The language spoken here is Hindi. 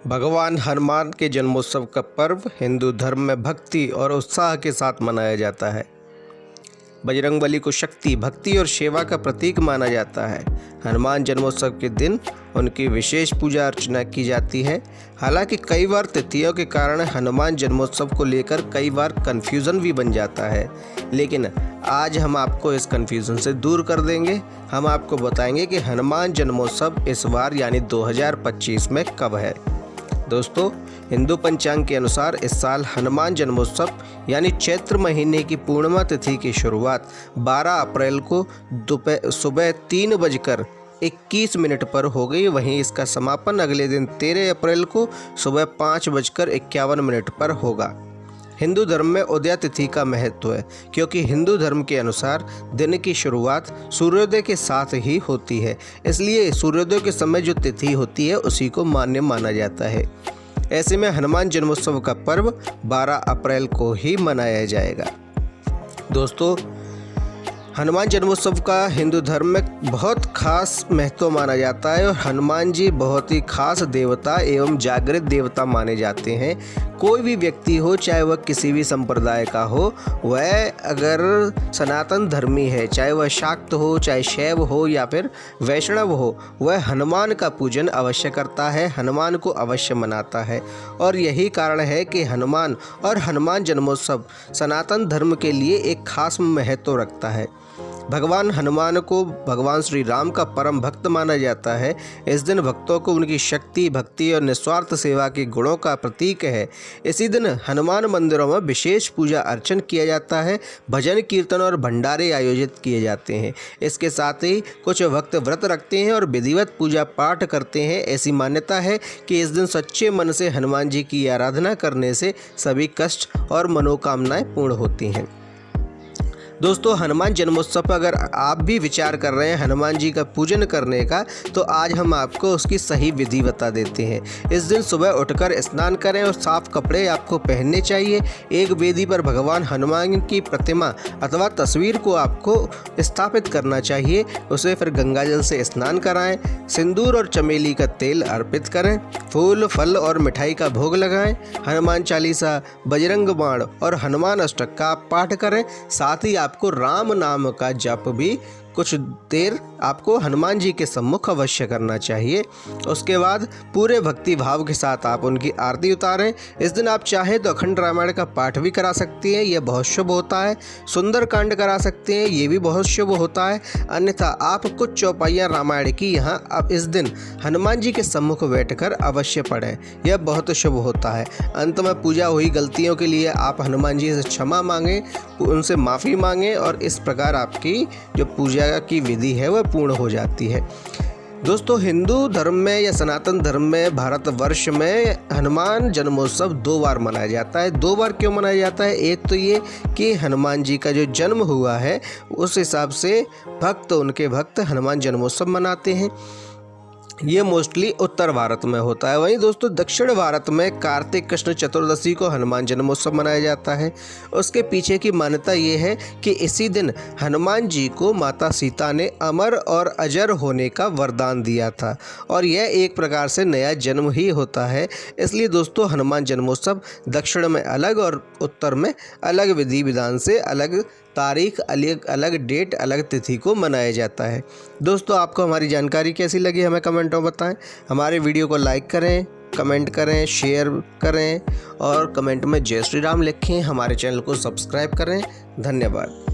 भगवान हनुमान के जन्मोत्सव का पर्व हिंदू धर्म में भक्ति और उत्साह के साथ मनाया जाता है। बजरंगबली को शक्ति, भक्ति और सेवा का प्रतीक माना जाता है। हनुमान जन्मोत्सव के दिन उनकी विशेष पूजा अर्चना की जाती है। हालांकि कई बार तिथियों के कारण हनुमान जन्मोत्सव को लेकर कई बार कन्फ्यूज़न भी बन जाता है, लेकिन आज हम आपको इस कन्फ्यूज़न से दूर कर देंगे। हम आपको बताएंगे कि हनुमान जन्मोत्सव इस बार यानी 2025 में कब है। दोस्तों, हिंदू पंचांग के अनुसार इस साल हनुमान जन्मोत्सव यानी चैत्र महीने की पूर्णिमा तिथि की शुरुआत 12 अप्रैल को सुबह 3:21 पर हो गई। वहीं इसका समापन अगले दिन 13 अप्रैल को सुबह 5:51 पर होगा। हिंदू धर्म में उदया तिथि का महत्व है, क्योंकि हिंदू धर्म के अनुसार दिन की शुरुआत सूर्योदय के साथ ही होती है। इसलिए सूर्योदय के समय जो तिथि होती है उसी को मान्य माना जाता है। ऐसे में हनुमान जन्मोत्सव का पर्व 12 अप्रैल को ही मनाया जाएगा। दोस्तों, हनुमान जन्मोत्सव का हिंदू धर्म में बहुत खास महत्व माना जाता है और हनुमान जी बहुत ही खास देवता एवं जागृत देवता माने जाते हैं। कोई भी व्यक्ति हो, चाहे वह किसी भी संप्रदाय का हो, वह अगर सनातन धर्मी है, चाहे वह शाक्त हो, चाहे शैव हो या फिर वैष्णव हो, वह हनुमान का पूजन अवश्य करता है, हनुमान को अवश्य मनाता है। और यही कारण है कि हनुमान और हनुमान जन्मोत्सव सनातन धर्म के लिए एक खास महत्व रखता है। भगवान हनुमान को भगवान श्री राम का परम भक्त माना जाता है। इस दिन भक्तों को उनकी शक्ति, भक्ति और निस्वार्थ सेवा के गुणों का प्रतीक है। इसी दिन हनुमान मंदिरों में विशेष पूजा अर्चन किया जाता है, भजन कीर्तन और भंडारे आयोजित किए जाते हैं। इसके साथ ही कुछ भक्त व्रत रखते हैं और विधिवत पूजा पाठ करते हैं। ऐसी मान्यता है कि इस दिन सच्चे मन से हनुमान जी की आराधना करने से सभी कष्ट और मनोकामनाएं पूर्ण होती हैं। दोस्तों, हनुमान जन्मोत्सव पर अगर आप भी विचार कर रहे हैं हनुमान जी का पूजन करने का, तो आज हम आपको उसकी सही विधि बता देते हैं। इस दिन सुबह उठकर स्नान करें और साफ कपड़े आपको पहनने चाहिए। एक वेदी पर भगवान हनुमान की प्रतिमा अथवा तस्वीर को आपको स्थापित करना चाहिए। उसे फिर गंगाजल से स्नान कराएं, सिंदूर और चमेली का तेल अर्पित करें, फूल, फल और मिठाई का भोग लगाएं, हनुमान चालीसा, बजरंग बाण और हनुमान अष्टक का पाठ करें। साथ ही आपको राम नाम का जप भी कुछ देर आपको हनुमान जी के सम्मुख अवश्य करना चाहिए। उसके बाद पूरे भक्ति भाव के साथ आप उनकी आरती उतारें। इस दिन आप चाहें तो अखंड रामायण का पाठ भी करा सकती हैं, यह बहुत शुभ होता है। सुंदर कांड करा सकते हैं, ये भी बहुत शुभ होता है। अन्यथा आप कुछ चौपाइयाँ रामायण की यहाँ अब इस दिन हनुमान जी के सम्मुख बैठकर अवश्य पढ़ें, यह बहुत शुभ होता है। अंत में पूजा हुई गलतियों के लिए आप हनुमान जी से क्षमा मांगें, उनसे माफ़ी मांगें और इस प्रकार आपकी जो पूजा की विधि है वह पूर्ण हो जाती है। दोस्तों, हिंदू धर्म में या सनातन धर्म में भारतवर्ष में हनुमान जन्मोत्सव 2 बार मनाया जाता है। 2 बार क्यों मनाया जाता है? एक तो ये कि हनुमान जी का जो जन्म हुआ है उस हिसाब से उनके भक्त हनुमान जन्मोत्सव मनाते हैं। ये मोस्टली उत्तर भारत में होता है। वहीं दोस्तों, दक्षिण भारत में कार्तिक कृष्ण चतुर्दशी को हनुमान जन्मोत्सव मनाया जाता है। उसके पीछे की मान्यता ये है कि इसी दिन हनुमान जी को माता सीता ने अमर और अजर होने का वरदान दिया था और यह एक प्रकार से नया जन्म ही होता है। इसलिए दोस्तों, हनुमान जन्मोत्सव दक्षिण में अलग और उत्तर में अलग विधि विधान से अलग तारीख, अलग डेट, अलग तिथि को मनाया जाता है। दोस्तों, आपको हमारी जानकारी कैसी लगी हमें कमेंटों में बताएं। हमारे वीडियो को लाइक करें, कमेंट करें, शेयर करें और कमेंट में जय श्री राम लिखें। हमारे चैनल को सब्सक्राइब करें। धन्यवाद।